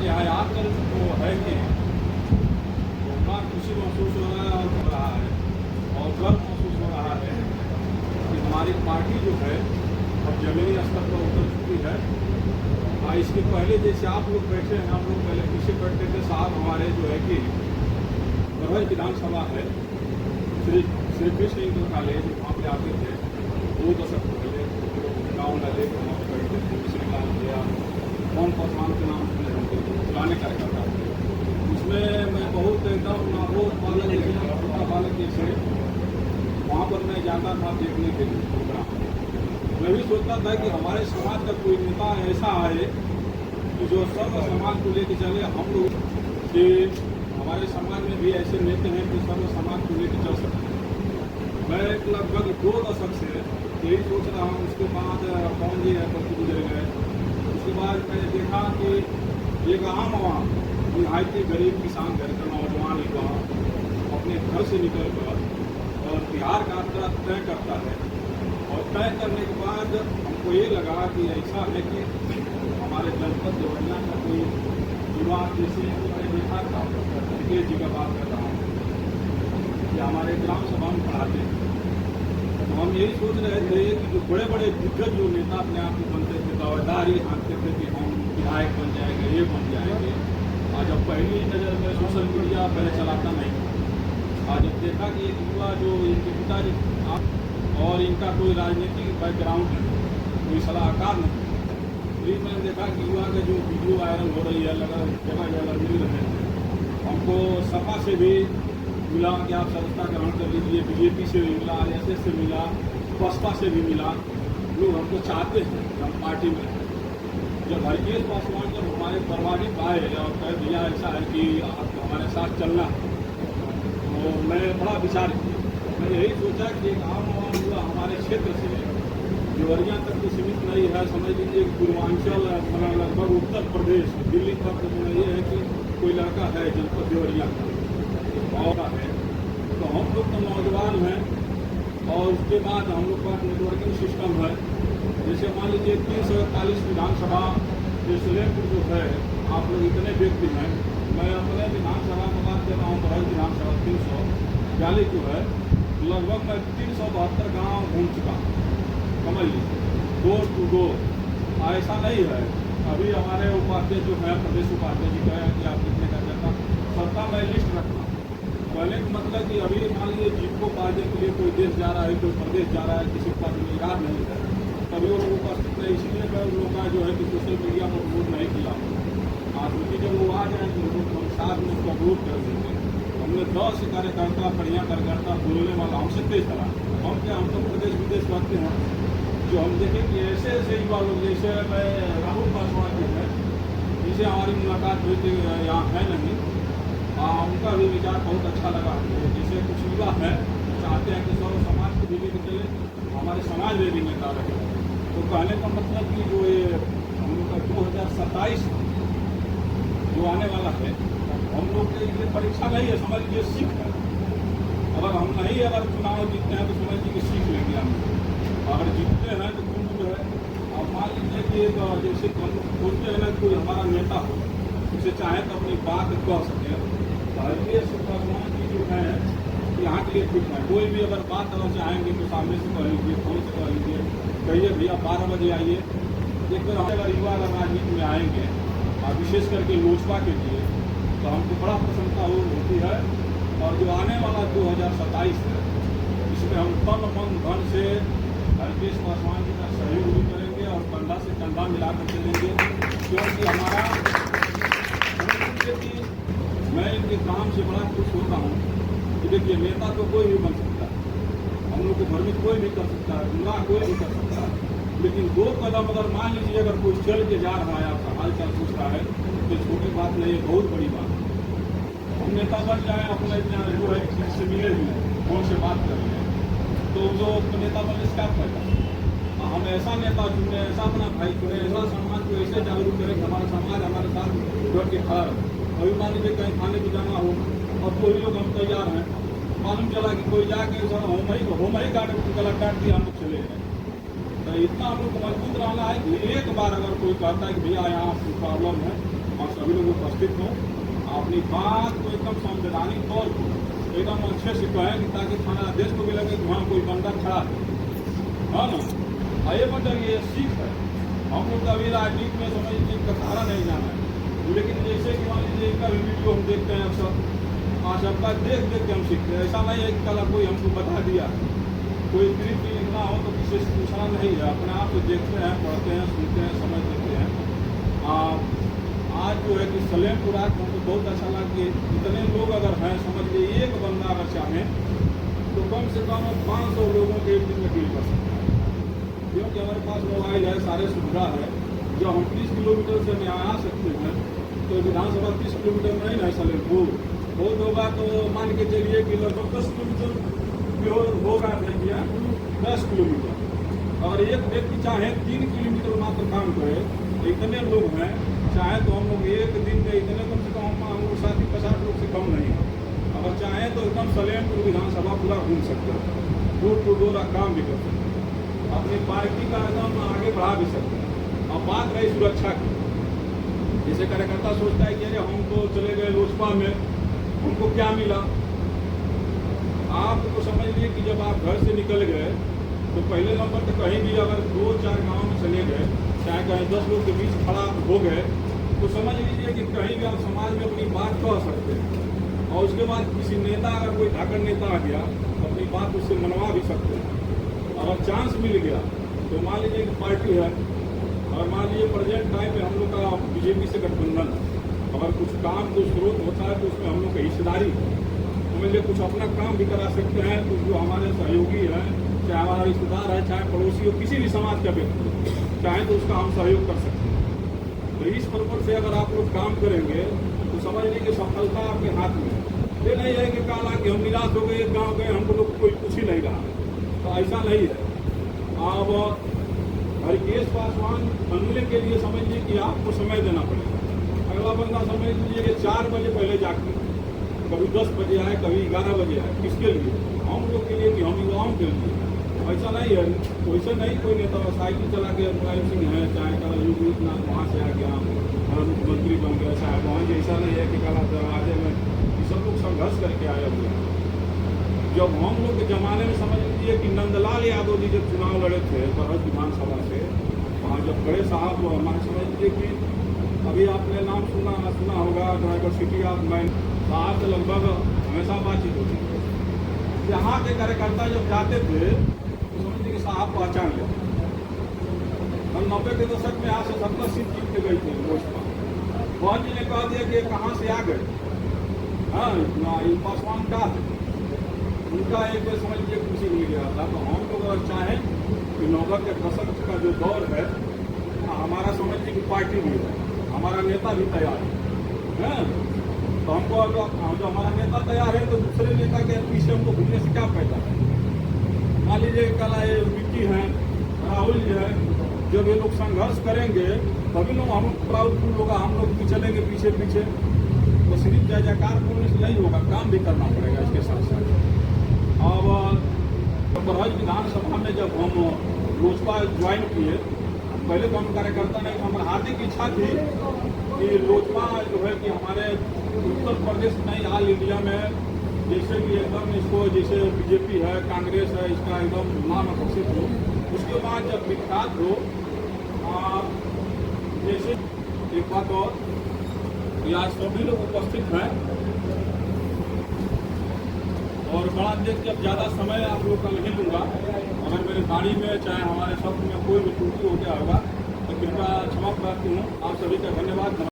यहाँ आकर वो है कि उतना खुशी महसूस हो रहा है और गर्व महसूस हो रहा है कि हमारी पार्टी जो है अब जमीनी स्तर पर उतर चुकी है। इसके पहले जैसे आप लोग बैठे हैं, हम लोग पहले पीछे बैठते थे। साहब हमारे जो है कि गढ़ विधानसभा है, श्री कृष्ण इंटर कॉलेज, वहाँ पे आते थे 2 दशक पहले। गाँव नले के वहाँ पर बैठते थे, कृष्णकांत भैया, कौन पासवान के नाम सुने होंगे, पुराने कार्यकर्ता थे। उसमें मैं बहुत एकदम नाबोध बालक जैसे वहाँ पर मैं जाता था देखने के लिए प्रोग्राम। मैं भी सोचता था कि हमारे समाज का कोई नेता ऐसा आए कि जो सर्व समाज को लेकर चले। हम लोग कि हमारे समाज में भी ऐसे नेता हैं कि सर्व समाज को लेकर चल सकते हैं। मैं लगभग 2 दशक से यही सोच रहा हूँ। उसके बाद कौन जी है पति गुजर गए। उसके बाद मैंने देखा कि एक आम आवाम निहायती गरीब किसान घर का नौजवान युवा अपने घर से निकल कर और बिहार का यात्रा तय करता है। और तय करने के बाद हमको ये लगा कि ऐसा है कि हमारे जनपद देवरिया का कोई युवा, जैसे मैंने देखा था मुकेश जी का बात कर रहा हूँ कि हमारे ग्राम सभा में पढ़ाते हैं। तो हम यही सोच रहे थे कि जो बड़े बड़े दिग्गज जो नेता अपने आप में बनते थे, दावेदारी हाँकते थे कि हम विधायक बन जाएंगे, ये बन जाएंगे। आज अब पहली नज़र में सोशल मीडिया पहले चलाता नहीं। आज जब देखा कि एक युवा जो इनके पिताजी और इनका कोई राजनीतिक बैकग्राउंड नहीं, कोई सलाहकार नहीं, फिर मैंने देखा कि युवा का जो वीडियो वायरल हो रही है, लगा जगह जगह मिल रहे हैं। हमको सपा से भी मिला कि आप सदस्यता ग्रहण कर लीजिए, बीजेपी से भी मिला, आरएसएस से मिला, बसपा से भी मिला। लोग हमको चाहते हैं कि हम पार्टी में। जब हरकेश पासवान जब हमारे परवानित आए और कह दिया ऐसा है कि आप हमारे साथ चलना है, तो मैं बड़ा विचार किया। मैंने यही सोचा कि एक आम हुआ हमारे क्षेत्र से देवरिया तक तो सीमित नहीं है। समझ लीजिए कि पूर्वांचल लगभग उत्तर प्रदेश दिल्ली तक तो ये है कि कोई लड़का है जनपद देवरिया का और है। तो हम लोग तो नौजवान हैं और उसके बाद हम लोग का नेटवर्किंग सिस्टम है। जैसे मान लीजिए 341 विधानसभा सलेमपुर जो है, आप लोग इतने व्यक्ति हैं। मैं अपने विधानसभा में बात कर रहा हूँ, बहल विधानसभा 342 जो है, लगभग मैं 372 गाँव घूम चुका हूँ। समझ लीजिए डोर टू डोर। ऐसा नहीं है अभी हमारे उपाध्यक्ष जो है, प्रदेश उपाध्यक्ष जी कहे कि आप कितने का करता सबका मैं लिस्ट रखता हूँ। पहले का मतलब कि अभी मान लीजिए जीप को पाने के लिए कोई देश जा रहा है, कोई प्रदेश जा रहा है, किसी का रोजगार नहीं है, तभी वो लोग उपस्थित नहीं। इसलिए मैं उन लोगों का जो है कि सोशल मीडिया पर वोट नहीं किया। क्योंकि जब वो आ जाए तो हम साथ में उसका वोट कर देंगे। हमने 10 कार्यकर्ता, बढ़िया कार्यकर्ता, बोलने वाला हमसे तेज करा। हम क्या, हम तो प्रदेश विदेश करते हैं। जो हम देखें कि ऐसे ऐसे युवा लोग, जैसे मैं राहुल पासवान जो है, जिसे हमारी मुलाकात हुई थी, यहाँ है नहीं, उनका भी विचार बहुत अच्छा लगा। जैसे कुछ युवा है चाहते हैं कि सर्व समाज को भी लेकर चले, हमारे समाज में भी नेता रहे। तो कहने का मतलब कि जो ये हम लोग का 2027 जो आने वाला है, हम लोग के लिए परीक्षा नहीं है, समझ लीजिए सीख है। अगर हम नहीं अगर चुनाव जीतते हैं तो समझ लीजिए सीख लेंगे हम। अगर जीतते हैं तो कुछ जो है, और मान लीजिए कि जैसे हम सोचते हैं ना कोई हमारा नेता हो, उसे चाहे तो अपनी बात कह सके। हरकेश पासवान जी जो है यहाँ के लिए ठीक है। कोई भी अगर बात अगर चाहेंगे तो सामने से कह लीजिए, फोन से कह लीजिए, कहिए भैया 12 बजे आइए। एक बार हम अगर युवा अगर राजनीति में आएंगे और विशेष करके लोजपा के लिए, तो हमको बड़ा प्रसन्नता होती है। और जो आने वाला 2027 है, इसमें हम तन मन धन से हरकेश पासवान जी का सहयोग भी करेंगे और कंधा से कंधा मिलाकर चलेंगे। क्योंकि हमारा मैं इनके काम से बड़ा खुश होता हूँ कि देखिए नेता तो कोई भी बन सकता है, हम लोग को भ्रमित कोई भी कर सकता है, गुमराह कोई भी कर सकता है। लेकिन 2 कदम अगर मान लीजिए अगर कोई चल के जा रहा है, आपका हाल चाल पूछ रहा है, तो छोटी बात नहीं है, बहुत बड़ी बात है। हम नेता बन जाए, अपने जो है किसी से मिले भी कौन से बात कर रहे हैं, तो जो नेता बनने से क्या फायदा। हम ऐसा नेता चुने, ऐसा अपना भाई चुने, ऐसा समाज को ऐसे जागरूक करें कि हमारा समाज हमारे साथ जुड़ के खड़ा रहे। अभी मान लीजिए कहीं खाने को जाना हो और कोई लोग हम तैयार हैं, मालूम चला कि कोई जाके सर होम ही काट गला काट दिया, हम लोग चले गए। तो इतना हम लोग को मजबूत रहना है कि एक बार अगर कोई कहता है कि भैया यहाँ प्रॉब्लम है, और सभी लोग उपस्थित हों, अपनी बात को एकदम संवैधानिक तौर पर एकदम अच्छे से कहें कि ताकि थाना अध्यक्ष को भी लगे कि वहाँ कोई बंदा खड़ा है ना। ये मतलब ये सीख है। हम लोग कभी राजनीति में समझ लीजिए का सहारा नहीं जाना है, लेकिन जैसे कि मान लीजिए इनका भी वीडियो हम देखते हैं अक्सर, सबका देख देख के हम सीखते हैं। ऐसा नहीं है कि कल कोई हमको बता दिया, कोई स्क्रिप्ट लिखना हो तो किसी से पूछना नहीं है, अपने आप से देखते हैं, पढ़ते हैं, सुनते हैं, समझ लेते हैं। आज जो है कि सलेमपुरा को हमको बहुत अच्छा लगा कि इतने लोग अगर हैं, समझ लीजिए एक बंदा अगर चाहें तो कम से कम 500 लोगों के एक दिन में डील कर सकते हैं, क्योंकि हमारे पास मोबाइल है, सारे सुविधा है। जो हम 30 किलोमीटर से यहाँ आ सकते हैं, तो विधानसभा 30 किलोमीटर नहीं है सलेमपुर, बहुत होगा तो मान के चलिए कि लगभग 10 किलोमीटर होगा भैया, 10 किलोमीटर। और एक व्यक्ति चाहे 3 किलोमीटर मात्र काम करे, इतने लोग हैं, चाहे तो हम लोग एक दिन में इतने कम से कम हम लोग 50 लोग से कम नहीं है। अगर चाहे तो एकदम सलेमपुर विधानसभा पूरा घूम सकते हैं, दूर टू दूर काम भी कर सकते हैं, अपनी पार्टी का एकदम आगे बढ़ा भी सकते हैं। अब बात रही सुरक्षा की, जैसे कार्यकर्ता सोचता है कि अरे हम तो चले गए लोजपा में, उनको क्या मिला। आप तो समझ लीजिए कि जब आप घर से निकल गए तो पहले नंबर तो कहीं भी अगर 2-4 गाँव में चले गए, चाहे कहीं 10 लोग के बीच खड़ा हो गए, तो समझ लीजिए कि कहीं भी आप समाज में अपनी बात कह सकते हैं। और उसके बाद किसी नेता, अगर कोई धाकड़ नेता आ गया तो अपनी बात उससे मनवा भी सकते हैं। अगर चांस मिल गया तो मान लीजिए कि पार्टी है, और मान लीजिए प्रेजेंट टाइम में हम लोग का बीजेपी से गठबंधन, अगर कुछ काम को स्रोत होता है तो उसमें हम लोग की हिस्सेदारी, समझ लीजिए कुछ अपना काम भी करा सकते हैं। तो जो हमारे सहयोगी हैं, चाहे हमारा रिश्तेदार है, चाहे पड़ोसी हो, किसी भी समाज का व्यक्ति चाहे तो उसका हम सहयोग कर सकते हैं। तो इस पर्पज से अगर आप लोग काम करेंगे तो समझ लीजिए कि सफलता आपके हाथ में। ये नहीं है कि कहा कि हम निराश हो गए, एक गाँव गए, हमको लोग कोई कुछ ही नहीं रहा, तो ऐसा नहीं है। अब हरकेश पासवान बनने के लिए समझ लीजिए कि आपको समय देना पड़ेगा। अगला बंदा समझ लीजिए कि 4 बजे पहले जाके, कभी 10 बजे आए, कभी 11 बजे आए, किसके लिए? हम लोग के लिए कि हम युवाओं के लिए। ऐसा नहीं है, वैसे नहीं कोई नेता साइकिल चला के मुलायम सिंह है, चाहे कल योगी नाथ वहाँ से आ गया, मुख्यमंत्री बन गया, चाहे वहाँ, ऐसा नहीं है कि कल दरवाजे में सब लोग संघर्ष करके आए हुए हैं। जब हम लोग के जमाने में समझ लीजिए कि नंदलाल यादव जी जब चुनाव लड़े थे बरहज विधानसभा से, वहाँ जब बड़े साहब हमारे समझ लीजिए कि अभी आपने नाम सुना होगा ड्राइवर सिटी ऑफ मैन साहब से लगभग हमेशा बातचीत होती थी। यहाँ के कार्यकर्ता जब जाते थे तो समझिए कि साहब पहचान लेते। हम 90 के दशक में यहाँ से 70 सीट जीत के गई थी लोजपा। मोहन जी ने कहा दिया कि कहाँ से आ गए, हाँ पासवान का उनका एक समझ लीजिए खुशी मिल गया था। तो हम लोग अगर चाहें कि 90 के दशक का जो दौर है, हमारा समझ लीजिए कि पार्टी भी है, हमारा नेता भी तैयार है, तो हमको जो हमारा नेता तैयार है तो दूसरे नेता के पीछे हमको घूमने से क्या फायदा है। मान लीजिए कल ये विक्की हैं, राहुल जी है, जब ये लोग संघर्ष करेंगे तभी लोग हम प्राउडफुल होगा, हम लोग भी चलेंगे पीछे पीछे। तो सिर्फ जय जयकार बोलने से नहीं होगा, काम भी करना पड़ेगा इसके साथ साथ। अब बरहज विधानसभा में जब हम लोजपा ज्वाइन किए, पहले तो हम कार्यकर्ता नहीं, हमारी हार्दिक इच्छा थी कि लोजपा जो है कि हमारे उत्तर प्रदेश नहीं, ऑल इंडिया में जैसे कि एकदम इसको जैसे बीजेपी है, कांग्रेस है, इसका एकदम नाम आकर्षित हो। उसके बाद जब विख्यात हो, जैसे एक बात और आज सभी लोग उपस्थित हैं और बड़ा देख के अब ज़्यादा समय आप लोग का नहीं लूँगा। अगर मेरे गाड़ी में चाहे हमारे शब्द में कोई भी त्रुटि हो गया होगा तो कृपया क्षमा प्रार्थी हूँ। आप सभी का धन्यवाद।